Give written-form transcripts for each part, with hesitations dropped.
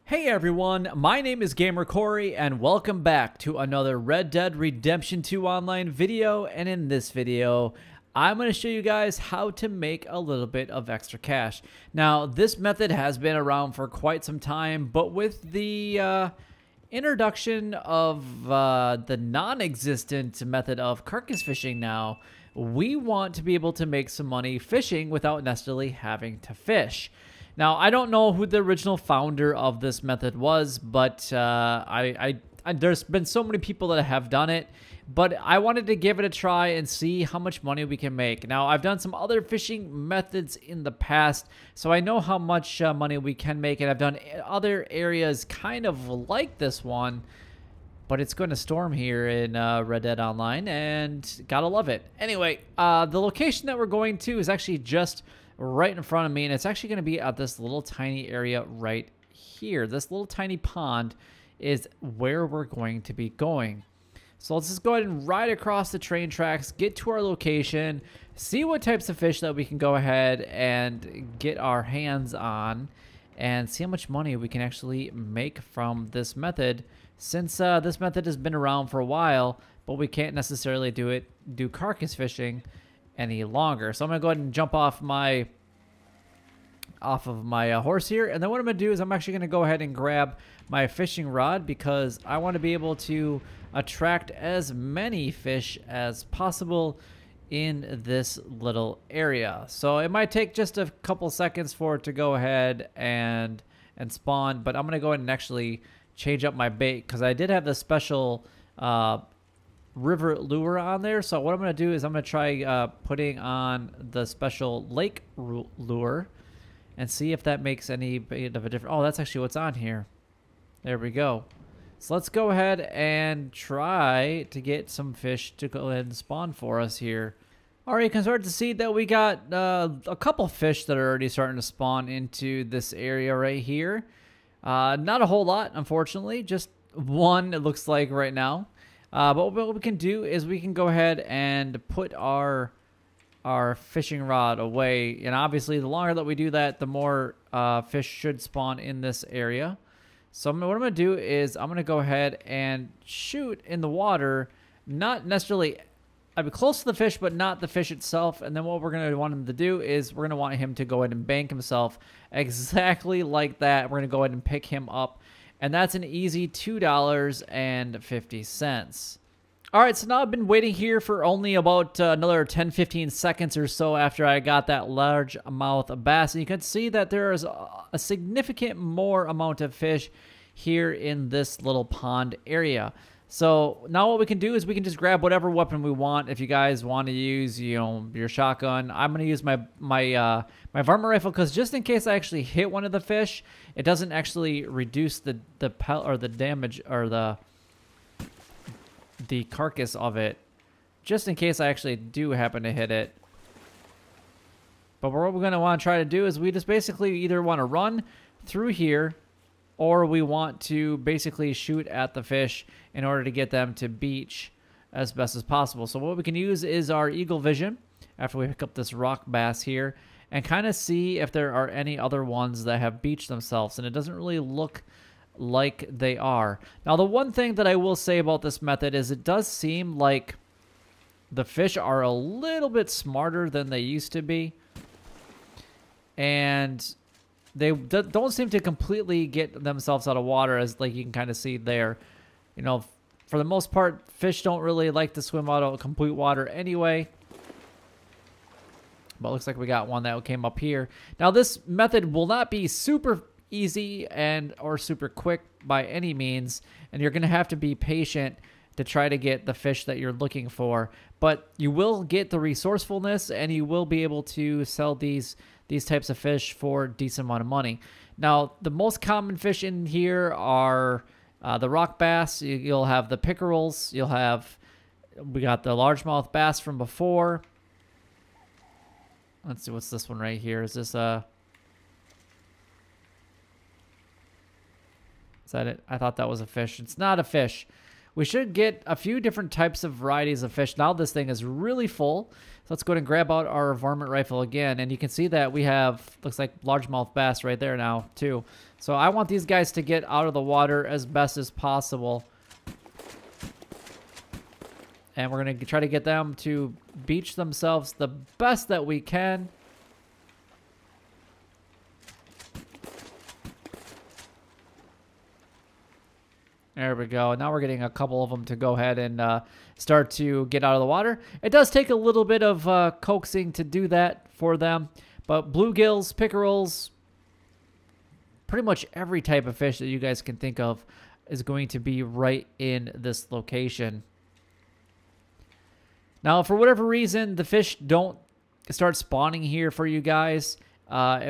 Hey everyone, my name is Gamer Corey and welcome back to another Red Dead Redemption 2 Online video. And in this video, I'm going to show you guys how to make a little bit of extra cash. Now, this method has been around for quite some time, but with the introduction of the non-existent method of carcass fishing now, we want to be able to make some money fishing without necessarily having to fish. Now, I don't know who the original founder of this method was, but there's been so many people that have done it, but I wanted to give it a try and see how much money we can make. Now, I've done some other fishing methods in the past, so I know how much money we can make, and I've done other areas kind of like this one, but it's going to storm here in Red Dead Online, and gotta love it. Anyway, the location that we're going to is actually just right in front of me, and it's actually going to be at this little tiny area right here. This little tiny pond is where we're going to be going. So let's just go ahead and ride across the train tracks, get to our location, see what types of fish that we can go ahead and get our hands on, and see how much money we can actually make from this method, since this method has been around for a while, but we can't necessarily do carcass fishing any longer. So I'm gonna go ahead and jump off of my horse here, and then what I'm gonna do is I'm actually gonna go ahead and grab my fishing rod, because I want to be able to attract as many fish as possible in this little area. So it might take just a couple seconds for it to go ahead and spawn, but I'm gonna go ahead and actually change up my bait, because I did have the special river lure on there. So what I'm going to do is I'm going to try putting on the special lake lure and see if that makes any bit of a difference. Oh, that's actually what's on here. There we go. So let's go ahead and try to get some fish to go ahead and spawn for us here. All right, you can start to see that we got a couple fish that are already starting to spawn into this area right here. Not a whole lot, unfortunately, just one, it looks like right now. But what we can do is we can go ahead and put our fishing rod away. And obviously, the longer that we do that, the more fish should spawn in this area. So what I'm going to do is I'm going to go ahead and shoot in the water. Not necessarily, I'd be close to the fish, but not the fish itself. And then what we're going to want him to do is we're going to want him to go ahead and bank himself exactly like that. We're going to go ahead and pick him up. And that's an easy $2.50. All right, so now I've been waiting here for only about another 10-15 seconds or so after I got that largemouth bass. And you can see that there is a significant more amount of fish here in this little pond area. So now what we can do is we can just grab whatever weapon we want. If you guys want to use, you know, your shotgun, I'm going to use my varmint rifle, because just in case I actually hit one of the fish, it doesn't actually reduce the damage or the carcass of it, just in case I actually do happen to hit it. But what we're going to want to try to do is we just basically either want to run through here, or we want to basically shoot at the fish in order to get them to beach as best as possible. So what we can use is our eagle vision after we pick up this rock bass here, and kind of see if there are any other ones that have beached themselves. And it doesn't really look like they are. Now, the one thing that I will say about this method is it does seem like the fish are a little bit smarter than they used to be. And they don't seem to completely get themselves out of water, as like you can kind of see there. You know, for the most part, fish don't really like to swim out of complete water anyway. But it looks like we got one that came up here. Now, this method will not be super easy or super quick by any means, and you're going to have to be patient to try to get the fish that you're looking for. But you will get the resourcefulness, and you will be able to sell these types of fish for a decent amount of money. Now, the most common fish in here are the rock bass. You'll have the pickerels. We got the largemouth bass from before. Let's see, what's this one right here? Is this a... Is that it? I thought that was a fish. It's not a fish. we should get a few different types of varieties of fish. Now this thing is really full. So let's go ahead and grab out our varmint rifle again. And you can see that we have, looks like largemouth bass right there now too. So I want these guys to get out of the water as best as possible. And we're going to try to get them to beach themselves the best that we can. There we go. Now we're getting a couple of them to go ahead and start to get out of the water. It does take a little bit of coaxing to do that for them. But bluegills, pickerels, pretty much every type of fish that you guys can think of is going to be right in this location. Now, for whatever reason, the fish don't start spawning here for you guys,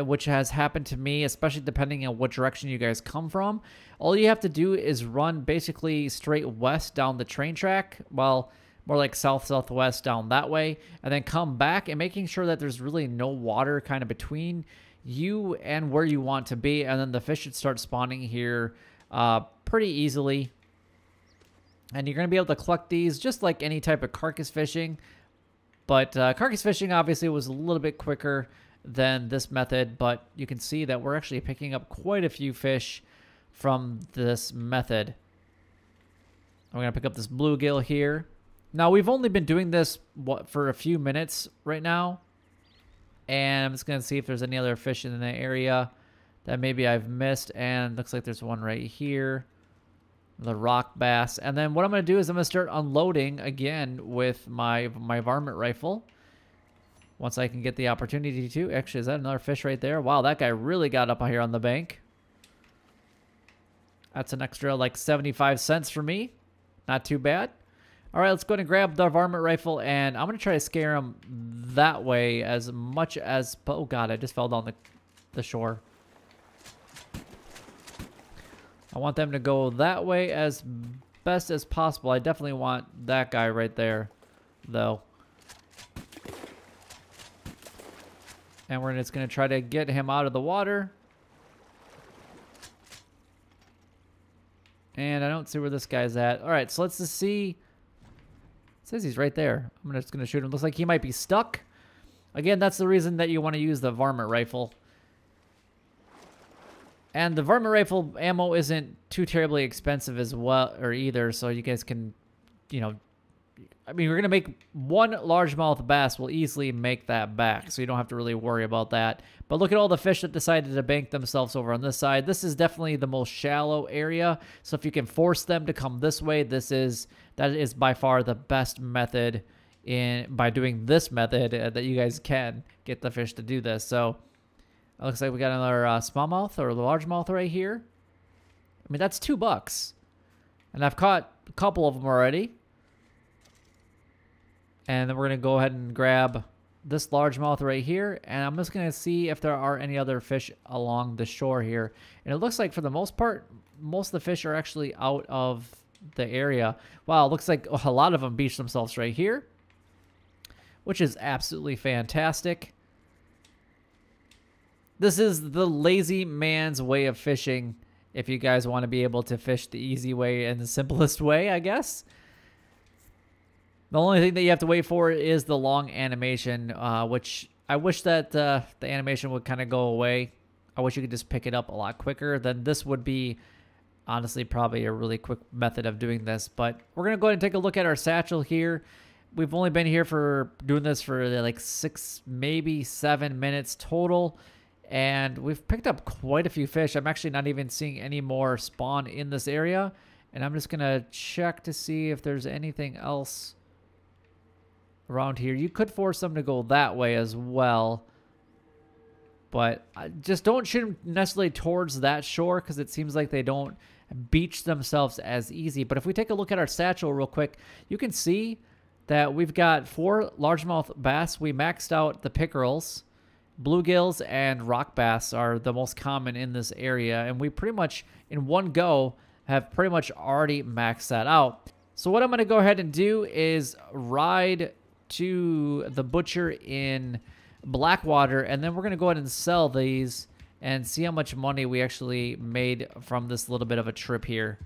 which has happened to me, especially depending on what direction you guys come from. All you have to do is run basically straight west down the train track, well, more like south-southwest down that way, and then come back and making sure that there's really no water kind of between you and where you want to be, and then the fish should start spawning here pretty easily. And you're going to be able to collect these just like any type of carcass fishing. But carcass fishing obviously was a little bit quicker than this method. But you can see that we're actually picking up quite a few fish from this method. I'm going to pick up this bluegill here. Now, we've only been doing this for a few minutes right now. And I'm just going to see if there's any other fish in the area that maybe I've missed. And looks like there's one right here. The rock bass. And then what I'm going to do is I'm going to start unloading again with my varmint rifle. Once I can get the opportunity to. Actually, is that another fish right there? Wow, that guy really got up here on the bank. That's an extra like 75 cents for me. Not too bad. All right, let's go ahead and grab the varmint rifle. And I'm going to try to scare him that way as much as... Oh, God, I just fell down the shore. I want them to go that way as best as possible. I definitely want that guy right there, though. And we're just going to try to get him out of the water. And I don't see where this guy's at. All right, so let's just see. It says he's right there. I'm just going to shoot him. Looks like he might be stuck. Again, that's the reason that you want to use the varmint rifle. And the varmint rifle ammo isn't too terribly expensive as well, or either, so you guys can, you know, I mean, we're going to make one largemouth bass will easily make that back, so you don't have to really worry about that. But look at all the fish that decided to bank themselves over on this side. This is definitely the most shallow area, so if you can force them to come this way, that is by far the best method by doing this method that you guys can get the fish to do this. So it looks like we got another smallmouth or largemouth right here. I mean, that's $2. And I've caught a couple of them already. And then we're going to go ahead and grab this largemouth right here. And I'm just going to see if there are any other fish along the shore here. And it looks like for the most part, most of the fish are actually out of the area. Wow, it looks like a lot of them beached themselves right here, which is absolutely fantastic. This is the lazy man's way of fishing if you guys want to be able to fish the easy way and the simplest way, I guess. The only thing that you have to wait for is the long animation, which I wish that the animation would kind of go away. I wish you could just pick it up a lot quicker. Then this would be, honestly, probably a really quick method of doing this. But we're going to go ahead and take a look at our satchel here. We've only been here for doing this for like 6, maybe 7 minutes total. And we've picked up quite a few fish. I'm actually not even seeing any more spawn in this area. And I'm just going to check to see if there's anything else around here. You could force them to go that way as well. But just don't shoot them necessarily towards that shore because it seems like they don't beach themselves as easy. But if we take a look at our satchel real quick, you can see that we've got 4 largemouth bass. We maxed out the pickerels. Bluegills and rock bass are the most common in this area, and we pretty much in one go have pretty much already maxed that out. So what I'm going to go ahead and do is ride to the butcher in Blackwater, and then we're going to go ahead and sell these and see how much money we actually made from this little bit of a trip here.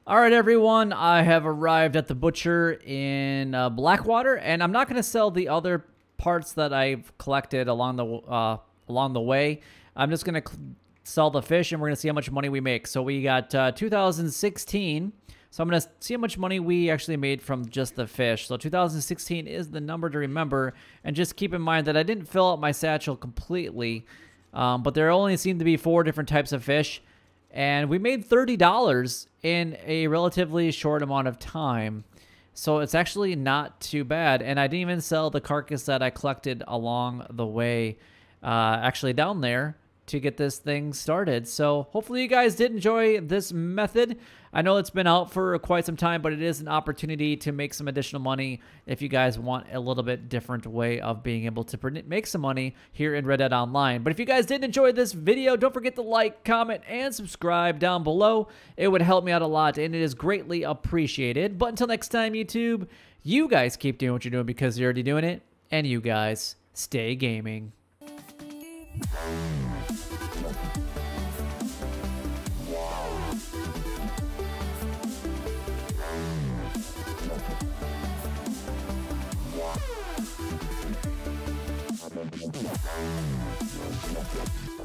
All right, everyone, I have arrived at the butcher in Blackwater, and I'm not going to sell the other parts that I've collected along the way. I'm just going to sell the fish, and we're going to see how much money we make. So we got 2016. So I'm going to see how much money we actually made from just the fish. So 2016 is the number to remember. And just keep in mind that I didn't fill out my satchel completely, but there only seemed to be 4 different types of fish. And we made $30 in a relatively short amount of time. So it's actually not too bad. And I didn't even sell the carcass that I collected along the way, actually down there, to get this thing started. So hopefully you guys did enjoy this method. I know it's been out for quite some time, but it is an opportunity to make some additional money if you guys want a little bit different way of being able to make some money here in Red Dead Online. But if you guys did enjoy this video, don't forget to like, comment, and subscribe down below. It would help me out a lot, and it is greatly appreciated. But until next time, YouTube, you guys keep doing what you're doing because you're already doing it, and you guys stay gaming. Yeah.